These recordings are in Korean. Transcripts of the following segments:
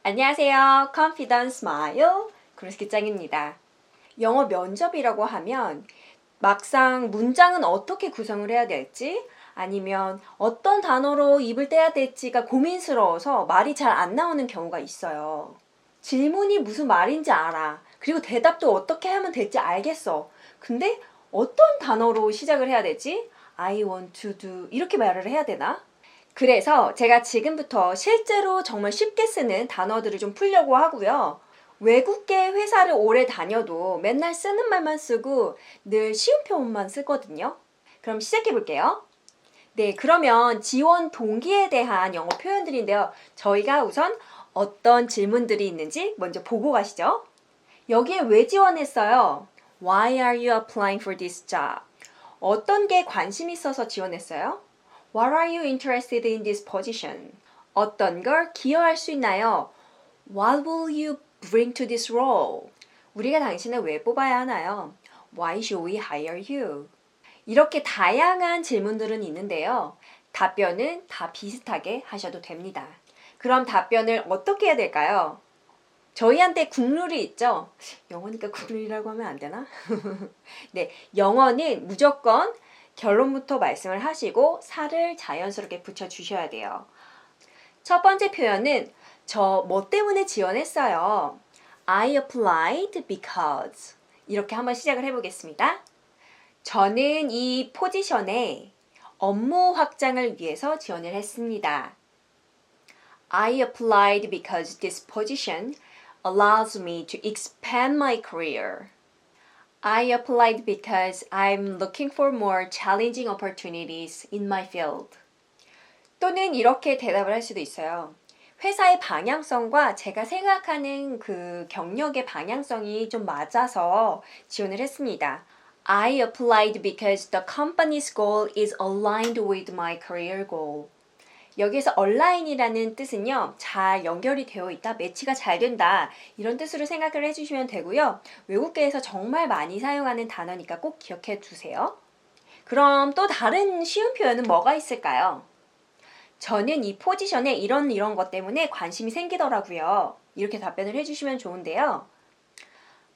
안녕하세요. Confidence Smile 구루스기짱입니다. 영어 면접이라고 하면 막상 문장은 어떻게 구성을 해야 될지 아니면 어떤 단어로 입을 떼야 될지가 고민스러워서 말이 잘 안 나오는 경우가 있어요. 질문이 무슨 말인지 알아. 그리고 대답도 어떻게 하면 될지 알겠어. 근데 어떤 단어로 시작을 해야 되지? I want to do 이렇게 말을 해야 되나? 그래서 제가 지금부터 실제로 정말 쉽게 쓰는 단어들을 좀 풀려고 하고요. 외국계 회사를 오래 다녀도 맨날 쓰는 말만 쓰고 늘 쉬운 표현만 쓰거든요. 그럼 시작해 볼게요. 네, 그러면 지원 동기에 대한 영어 표현들인데요. 저희가 우선 어떤 질문들이 있는지 먼저 보고 가시죠. 여기에 왜 지원했어요? Why are you applying for this job? 어떤 게 관심 있어서 지원했어요? What are you interested in this position? 어떤 걸 기여할 수 있나요? What will you bring to this role? 우리가 당신을 왜 뽑아야 하나요? Why should we hire you? 이렇게 다양한 질문들은 있는데요. 답변은 다 비슷하게 하셔도 됩니다. 그럼 답변을 어떻게 해야 될까요? 저희한테 국룰이 있죠? 영어니까 국룰이라고 하면 안 되나? 네, 영어는 무조건 결론부터 말씀을 하시고 살을 자연스럽게 붙여주셔야 돼요. 첫 번째 표현은 저 뭐 때문에 지원했어요. I applied because 이렇게 한번 시작을 해보겠습니다. 저는 이 포지션에 업무 확장을 위해서 지원을 했습니다. I applied because this position allows me to expand my career. I applied because I'm looking for more challenging opportunities in my field. 또는 이렇게 대답을 할 수도 있어요. 회사의 방향성과 제가 생각하는 그 경력의 방향성이 좀 맞아서 지원을 했습니다. I applied because the company's goal is aligned with my career goal. 여기서 align이라는 뜻은요, 잘 연결이 되어 있다, 매치가 잘 된다, 이런 뜻으로 생각을 해주시면 되고요. 외국계에서 정말 많이 사용하는 단어니까 꼭 기억해 두세요. 그럼 또 다른 쉬운 표현은 뭐가 있을까요? 저는 이 포지션에 이런 것 때문에 관심이 생기더라고요. 이렇게 답변을 해주시면 좋은데요.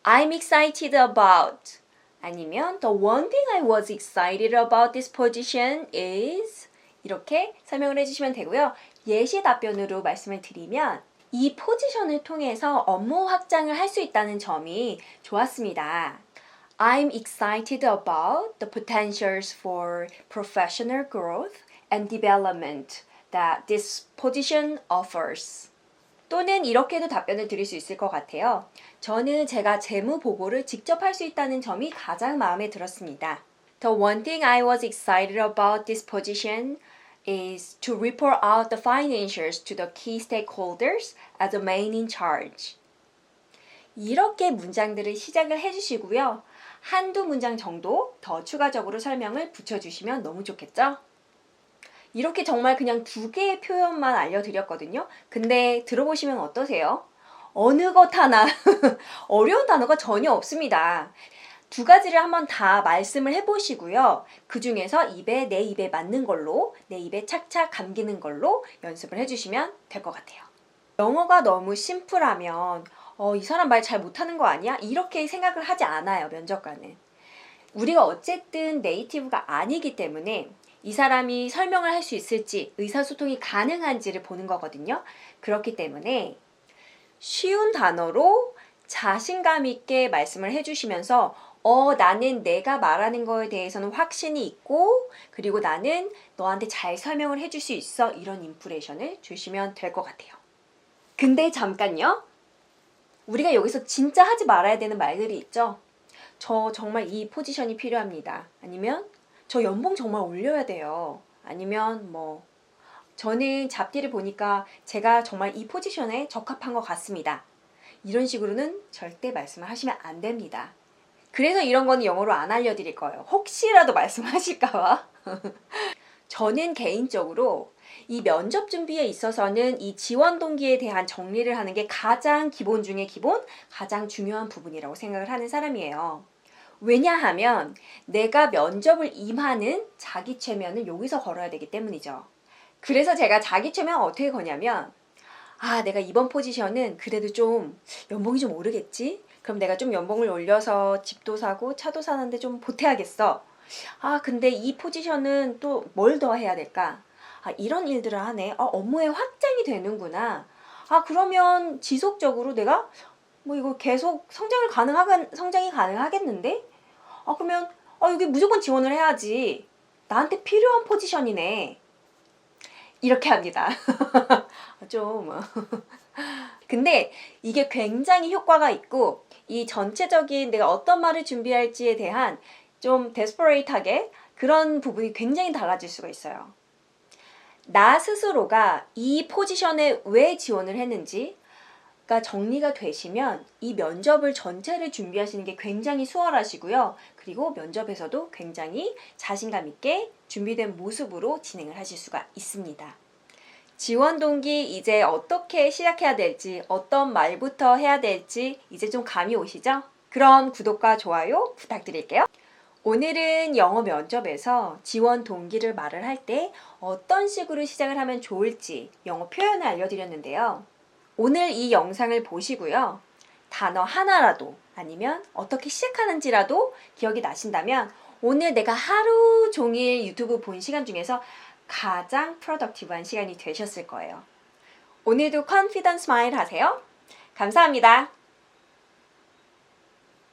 I'm excited about 아니면 The one thing I was excited about this position is 이렇게 설명을 해주시면 되고요. 예시 답변으로 말씀을 드리면 이 포지션을 통해서 업무 확장을 할 수 있다는 점이 좋았습니다. I'm excited about the potentials for professional growth and development that this position offers. 또는 이렇게도 답변을 드릴 수 있을 것 같아요. 저는 제가 재무 보고를 직접 할 수 있다는 점이 가장 마음에 들었습니다. The one thing I was excited about this position is to report out the financials to the key stakeholders as the main in charge. 이렇게 문장들을 시작을 해주시고요. 한두 문장 정도 더 추가적으로 설명을 붙여주시면 너무 좋겠죠? 이렇게 정말 그냥 두 개의 표현만 알려드렸거든요. 근데 들어보시면 어떠세요? 어느 것 하나 어려운 단어가 전혀 없습니다. 두 가지를 한번 다 말씀을 해보시고요. 그 중에서 내 입에 맞는 걸로, 내 입에 착착 감기는 걸로 연습을 해주시면 될 것 같아요. 영어가 너무 심플하면 이 사람 말 잘 못하는 거 아니야? 이렇게 생각을 하지 않아요, 면접관은. 우리가 어쨌든 네이티브가 아니기 때문에 이 사람이 설명을 할 수 있을지, 의사소통이 가능한지를 보는 거거든요. 그렇기 때문에 쉬운 단어로 자신감 있게 말씀을 해주시면서 나는 내가 말하는 거에 대해서는 확신이 있고 그리고 나는 너한테 잘 설명을 해줄 수 있어 이런 인프레션을 주시면 될 것 같아요. 근데 잠깐요. 우리가 여기서 진짜 하지 말아야 되는 말들이 있죠. 저 정말 이 포지션이 필요합니다. 아니면 저 연봉 정말 올려야 돼요. 아니면 저는 잡티를 보니까 제가 정말 이 포지션에 적합한 것 같습니다. 이런 식으로는 절대 말씀을 하시면 안 됩니다. 그래서 이런 거는 영어로 안 알려드릴 거예요. 혹시라도 말씀하실까봐. 저는 개인적으로 이 면접 준비에 있어서는 이 지원 동기에 대한 정리를 하는 게 가장 기본 중에 기본, 가장 중요한 부분이라고 생각을 하는 사람이에요. 왜냐하면 내가 면접을 임하는 자기 최면을 여기서 걸어야 되기 때문이죠. 그래서 제가 자기 최면 어떻게 거냐면 내가 이번 포지션은 그래도 좀 연봉이 좀 오르겠지? 그럼 내가 좀 연봉을 올려서 집도 사고 차도 사는데 좀 보태야겠어. 근데 이 포지션은 또 뭘 더 해야 될까? 이런 일들을 하네. 업무의 확장이 되는구나. 그러면 지속적으로 내가 뭐 이거 계속 성장이 가능하겠는데? 그러면 여기 무조건 지원을 해야지. 나한테 필요한 포지션이네. 이렇게 합니다. 좀. 근데 이게 굉장히 효과가 있고 이 전체적인 내가 어떤 말을 준비할지에 대한 좀 데스퍼레이트하게 그런 부분이 굉장히 달라질 수가 있어요. 나 스스로가 이 포지션에 왜 지원을 했는지가 정리가 되시면 이 면접을 전체를 준비하시는 게 굉장히 수월하시고요. 그리고 면접에서도 굉장히 자신감 있게 준비된 모습으로 진행을 하실 수가 있습니다. 지원 동기 이제 어떻게 시작해야 될지, 어떤 말부터 해야 될지 이제 좀 감이 오시죠? 그럼 구독과 좋아요 부탁드릴게요. 오늘은 영어 면접에서 지원 동기를 말을 할 때 어떤 식으로 시작을 하면 좋을지 영어 표현을 알려드렸는데요. 오늘 이 영상을 보시고요. 단어 하나라도 아니면 어떻게 시작하는지라도 기억이 나신다면 오늘 내가 하루 종일 유튜브 본 시간 중에서 가장 프로덕티브한 시간이 되셨을 거예요. 오늘도 컨피던스 마일 하세요. 감사합니다.